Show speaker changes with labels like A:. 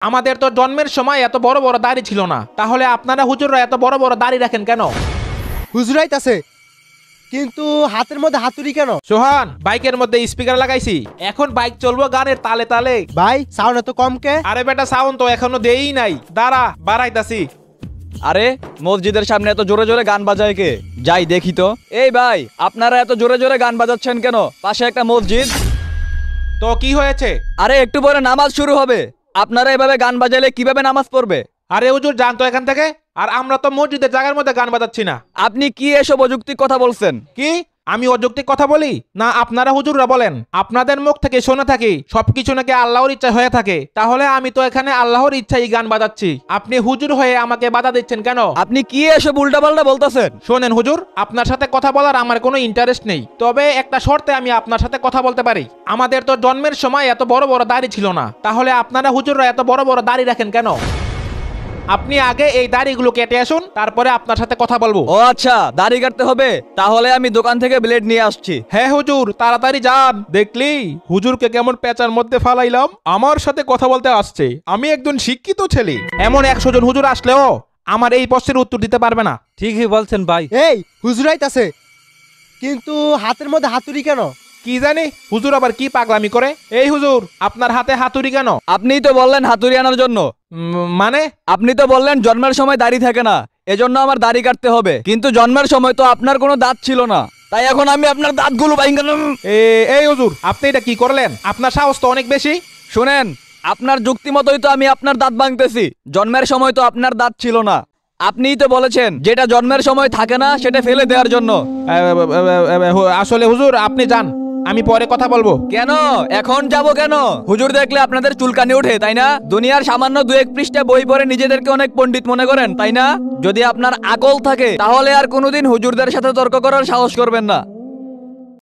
A: আমাদের তো জন্মের সময় এত বড় বড় দাড়ি ছিল না, তাহলে আপনারা হুজুররা এত বড় বড় দাড়ি রাখেন কেন?
B: হুজুরাইত আছে, কিন্তু হাতের মধ্যে হাতুড়ি কেন?
A: সোহান, বাইকের মধ্যে স্পিকার লাগাইছি, এখন বাইক চলবো গানের তালে তালে।
B: ভাই সাউন্ড এত কম কে?
A: আরে বেটা, সাউন্ড তো এখনো দেই নাই, দাঁড়া বাড়াইতাছি।
C: আরে মসজিদের সামনে এত জোরে জোরে গান বাজায় কে? যাই দেখি তো। এই ভাই, আপনারা এত জোরে জোরে গান বাজাচ্ছেন কেন? পাশে একটা মসজিদ।
A: তো কি হয়েছে?
C: আরে একটু পরে নামাজ শুরু হবে, আপনারা এভাবে গান বাজালে কিভাবে নামাজ পড়বে?
A: আরে হুজুর যান তো এখান থেকে। আর আমরা তো মসজিদের জায়গার মধ্যে গান বাজাচ্ছি না।
C: আপনি কি এসব অযৌক্তিক কথা বলছেন?
A: কি আমি অযৌক্তিক কথা বলি না? আপনারা হুজুররা বলেন, আপনাদের মুখ থেকে শুনে থাকি সবকিছু নাকি আল্লাহর ইচ্ছা হয়ে থাকে। তাহলে আমি তো এখানে আল্লাহর ইচ্ছাই গান বাজাচ্ছি, আপনি হুজুর হয়ে আমাকে বাধা দিচ্ছেন কেন?
C: আপনি কি এসব উল্টাপাল্টা বলতেছেন?
A: শোনেন হুজুর, আপনার সাথে কথা বলার আমার কোনো ইন্টারেস্ট নেই, তবে একটা শর্তে আমি আপনার সাথে কথা বলতে পারি। আমাদের তো জন্মের সময় এত বড় বড় দাড়ি ছিল না, তাহলে আপনারা হুজুররা এত বড় বড় দাড়ি রাখেন কেন? আপনি আগে এই দাড়িগুলো কেটে আসুন, তারপরে আপনার সাথে কথা বলবো।
C: ও আচ্ছা, দাড়ি কাটতে হবে, তাহলে আমি দোকান থেকে ব্লেড নিয়ে আসছি।
A: হ্যাঁ হুজুর, তাড়াতাড়ি যান। দেখলি হুজুরকে কেমন পেঁচার মধ্যে ফালাইলাম, আমার সাথে কথা বলতে আসছে। আমি একজন শিক্ষিত ছেলে, এমন 100 জন হুজুর আসলেও আমার এই প্রশ্নের উত্তর দিতে পারবে না।
D: ঠিকই বলছেন ভাই।
B: এই হুজুরাইত আছে, কিন্তু হাতের মধ্যে হাতুড়ি কেন?
A: কি জানি হুজুর আবার কি পাগলামি করে। এই হুজুর, আপনার হাতে হাতুড়ি কেন?
C: আপনিই তো বললেন হাতুড়ি আনার জন্য।
A: মানে?
C: আপনি তো বললেন জন্মের সময় দাড়ি থাকে না, এজন্য আমার দাড়ি কাটতে হবে। কিন্তু জন্মের সময় তো আপনার কোনো দাঁত ছিল না, তাই এখন আমি আপনার দাঁতগুলো ভাঙলাম।
A: এই হুজুর, আপনি এটা কি করলেন? আপনার সাহস তো অনেক বেশি।
C: শুনেন, আপনার যুক্তি মতোই তো আমি আপনার দাঁত ভাঙতেছি। জন্মের সময় তো আপনার দাঁত ছিল না, আপনিই তো বলেছেন যেটা জন্মের সময় থাকে না সেটা ফেলে দেওয়ার জন্য।
A: আসলে হুজুর আপনি যান, আমি পরে কথা বলবো।
C: কেন এখন যাব কেন? হুজুর দেখলে আপনাদের চুলকানি ওঠে, তাই না? দুনিয়ার সামান্য 2-1 পৃষ্ঠা বই পড়ে নিজেদেরকে অনেক পণ্ডিত মনে করেন, তাই না? যদি আপনার আকল থাকে তাহলে আর কোনোদিন হুজুরদের সাথে তর্ক করার সাহস করবেন না।